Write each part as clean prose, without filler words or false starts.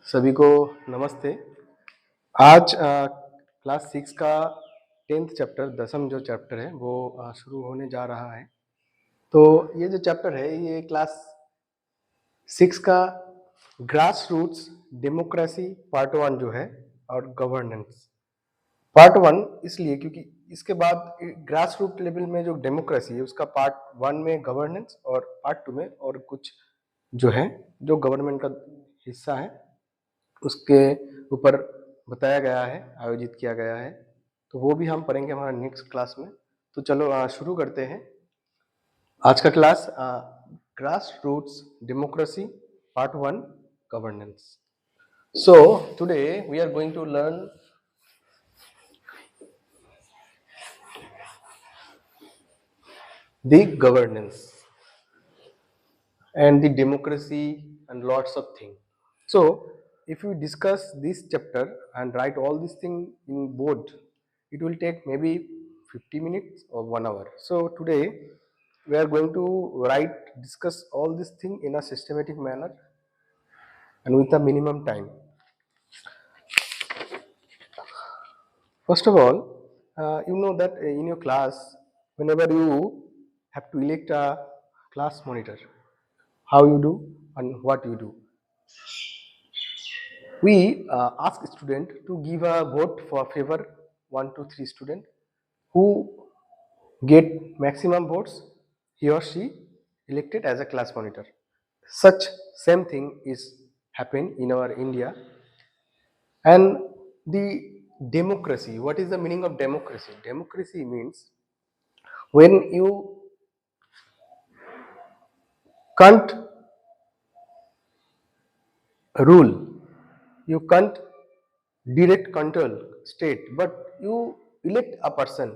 सभी को नमस्ते। आज क्लास 6 का 10th चैप्टर, 10th जो चैप्टर है वो शुरू होने जा रहा है। तो ये जो चैप्टर है ये क्लास 6 का ग्रास रूट्स डेमोक्रेसी पार्ट 1 जो है और गवर्नेंस पार्ट 1 इसलिए क्योंकि इसके बाद ग्रास रूट लेवल में जो डेमोक्रेसी है उसका पार्ट 1 में गवर्नेंस और पार्ट 2 में और कुछ जो है जो गवर्नमेंट का हिस्सा है उसके ऊपर बताया गया है, आयोजित किया गया है। तो वो भी हम पढ़ेंगे हमारा नेक्स्ट क्लास में। तो चलो शुरू करते हैं आज का class. Grass roots democracy part 1 governance. So today we are going to learn the governance and the democracy and lots of things. So if we discuss this chapter and write all these things in board, it will take maybe 50 minutes or 1 hour. So today we are going to discuss all these things in a systematic manner and with a minimum time. First of all, you know that in your class, whenever you have to elect a class monitor, how you do and what you do. We ask student to give a vote for favor 1 to 3 student who get maximum votes, he or she elected as a class monitor. Such same thing is happen in our India. And the democracy, what is the meaning of democracy? Democracy means when you can't rule, you can't direct control state, but you elect a person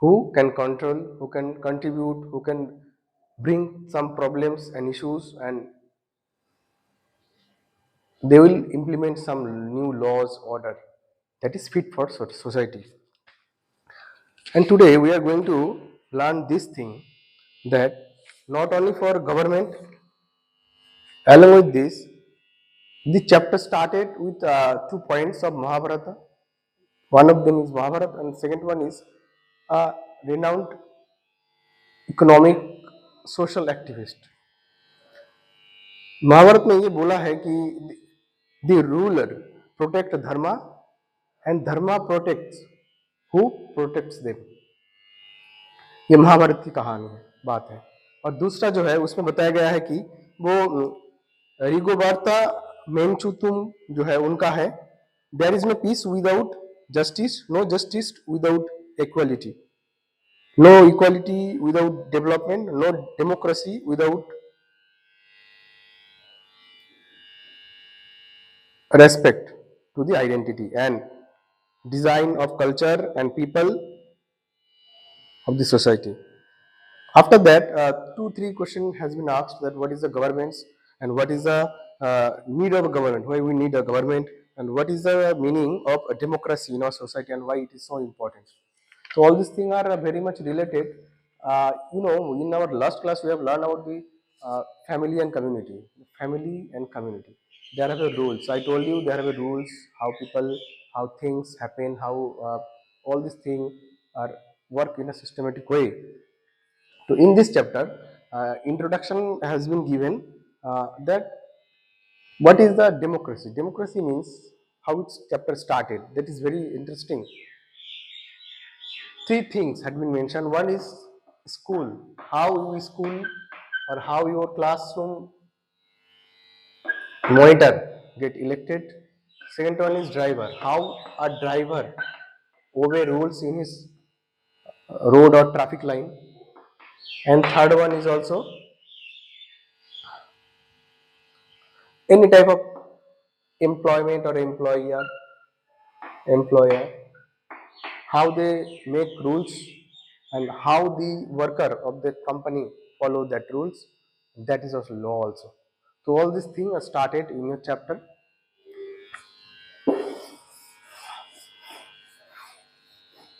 who can control, who can contribute, who can bring some problems and issues, and they will implement some new laws order that is fit for society. And today we are going to learn this thing, that not only for government, along with this the chapter started with 2 points of Mahabharata. One of them is Mahabharata and second one is a renowned economic social activist. Mahabharata में ये बोला है कि the ruler protect dharma and dharma protects who protects them. ये महाभारत की कहानी है, बात है। और दूसरा जो है उसमें बताया गया है कि वो रिगोबार्ता मेनचुतुम जो है उनका है, there is no peace without justice, no justice without equality, no equality without development, no democracy without respect to the identity and design of culture and people of the society. After that, 2-3 questions has been asked, that what is the governments and what is the need of a government, why we need a government, and what is the meaning of a democracy in our society and why it is so important. So all these things are very much related. In our last class we have learned about the family and community. Family and community. There are the rules. I told you there are the rules, how people, how things happen, how all these things are work in a systematic way. So in this chapter, introduction has been given, that what is the democracy. Democracy means how its chapter started. That is very interesting. 3 things had been mentioned. One is school, how you school or how your classroom monitor get elected. Second one is driver, how a driver obey rules in his road or traffic line. And third one is also any type of employment or employer, how they make rules and how the worker of the company follow that rules. That is also law also. So all these things are started in your chapter.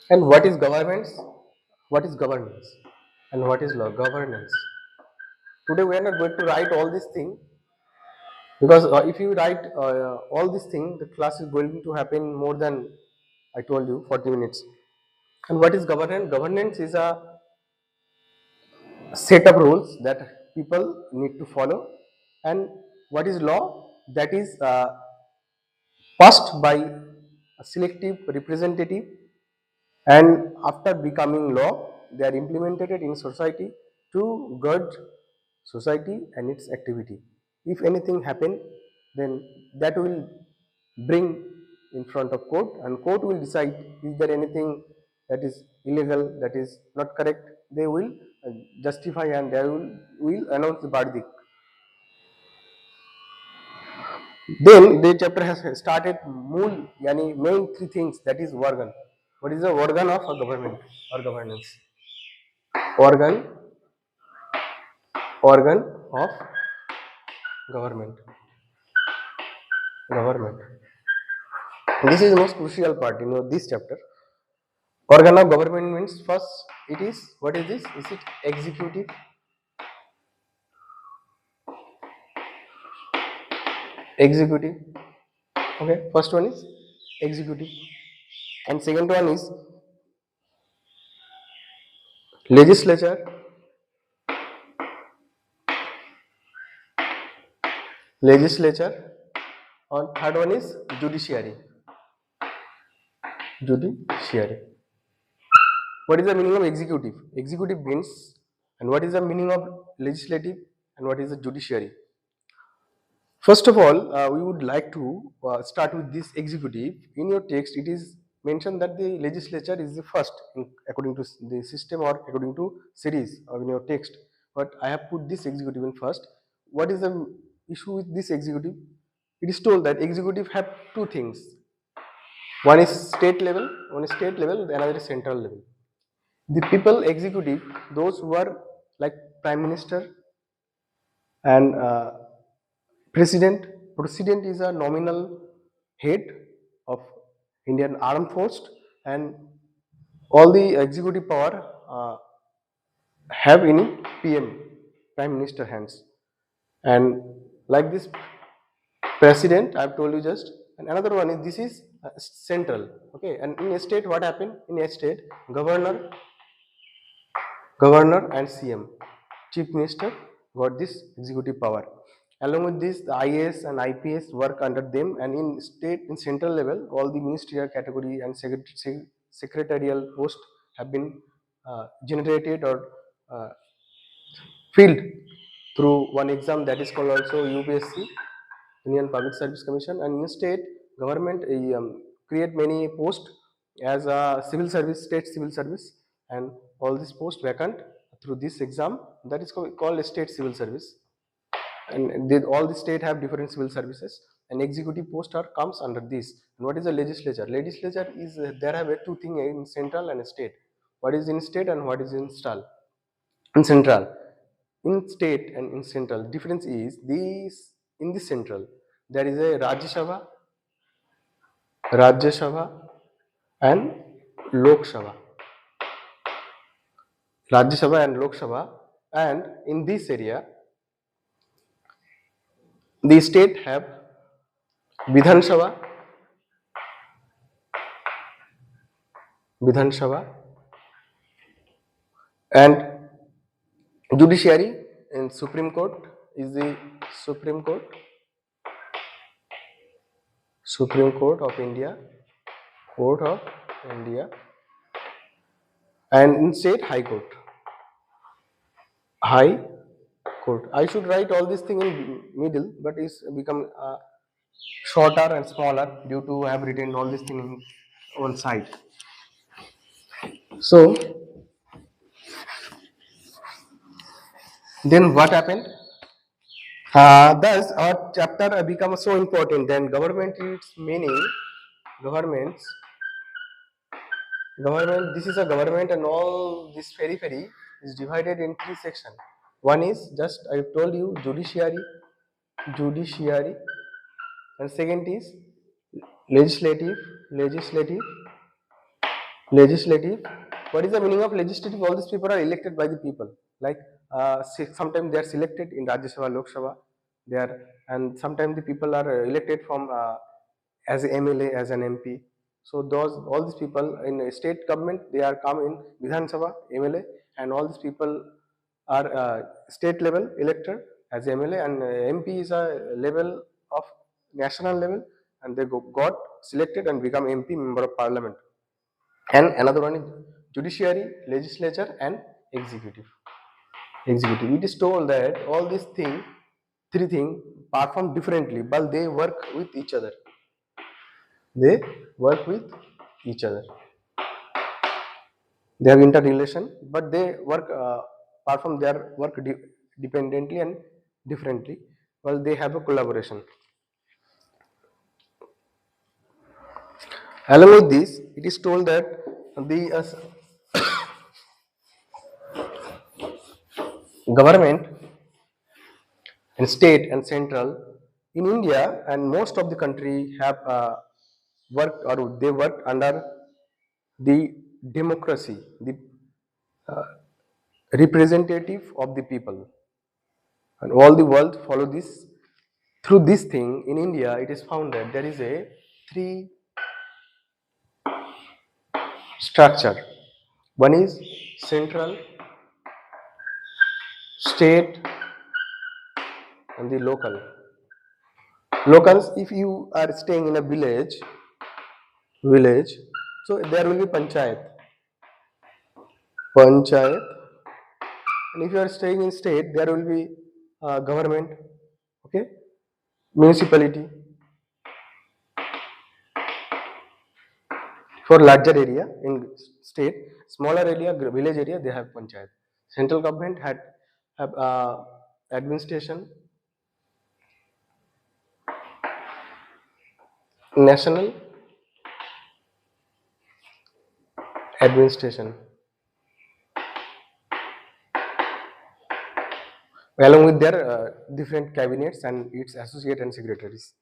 And what is governments? What is governance? And what is law? Governance. Today we are not going to write all these things. Because if you write all these things, the class is going to happen more than, I told you, 40 minutes. And what is governance? Governance is a set of rules that people need to follow. And what is law? That is passed by a selective representative, and after becoming law they are implemented in society to guard society and its activity. If anything happen, then that will bring in front of court, and court will decide is there anything that is illegal, that is not correct. They will justify, and they will announce the verdict. Then the chapter has started mool yani main three things, that is organ. What is the organ of a government or governance? Organ, organ of government, government. This is the most crucial part, this chapter. Organ of government means first it is, what is this? Is it executive? Executive. Okay, first one is executive, and second one is legislature, legislature, and third one is judiciary, judiciary. What is the meaning of executive? Executive means, and what is the meaning of legislative, and what is the judiciary? First of all, we would like to start with this executive. In your text, it is mentioned that the legislature is the first, according to the system or according to series or in your text. But I have put this executive in first. What is the issue with this executive? It is told that executive have two things. One is state level, the another is central level. The people executive, those who are like prime minister and president. President is a nominal head of Indian armed force, and all the executive power have in PM, prime minister hands. And like this president I have told you just, and another one is this is central. Okay, and in a state what happened? In a state, governor and CM, chief minister, got this executive power. Along with this, the IAS and IPS work under them, and in state, in central level, all the ministerial category and secretarial post have been generated or uh, filled through one exam that is called also UPSC, Union Public Service Commission. And in state government create many posts as a civil service, state civil service, and all these posts vacant through this exam that is called a state civil service. And all the state have different civil services, and executive post are comes under this. And what is the legislature? Legislature is there have two things in central and state. What is in state and what is in central? In central, in state and in central, difference is these. In the central there is a Rajya Sabha and Lok Sabha, Rajya Sabha and Lok Sabha. And in this area the state have Vidhan Sabha, and judiciary in Supreme Court is the Supreme Court, Supreme Court of India, Court of India, and in state High Court, High Court. I should write all this thing in middle, but it's become shorter and smaller due to I have written all this thing in one side. So then what happened? Thus our chapter becomes so important. Then government, its meaning, governments, government. This is a government, and all this periphery is divided in three sections. One is just I told you judiciary, and second is legislative, legislative. What is the meaning of legislative? All these people are elected by the people. Like sometimes they are selected in Rajya Sabha, Lok Sabha, They are, and sometimes the people are elected from as a MLA, as an MP. So those, all these people in a state government, they are come in Vidhan Sabha, MLA, and all these people are state level elected as MLA, and MP is a level of national level, and they got selected and become MP, member of parliament. And another one is judiciary, legislature, and executive. Executive. It is told that all these things, three things, perform differently, but they work with each other. They work with each other. They have interrelation, but they work, perform their work dependently and differently, while they have a collaboration. Along with this, it is told that the government and state and central in India and most of the country have worked, or they work under the democracy, the representative of the people, and all the world follow this. Through this thing in India, it is found that there is a three structure. One is central, state, and the local. Locals, if you are staying in a village, so there will be panchayat, and if you are staying in state, there will be government, okay, municipality. For larger area in state, smaller area, village area, they have panchayat. Central government had have administration, national administration, along with their different cabinets and its associate and secretaries.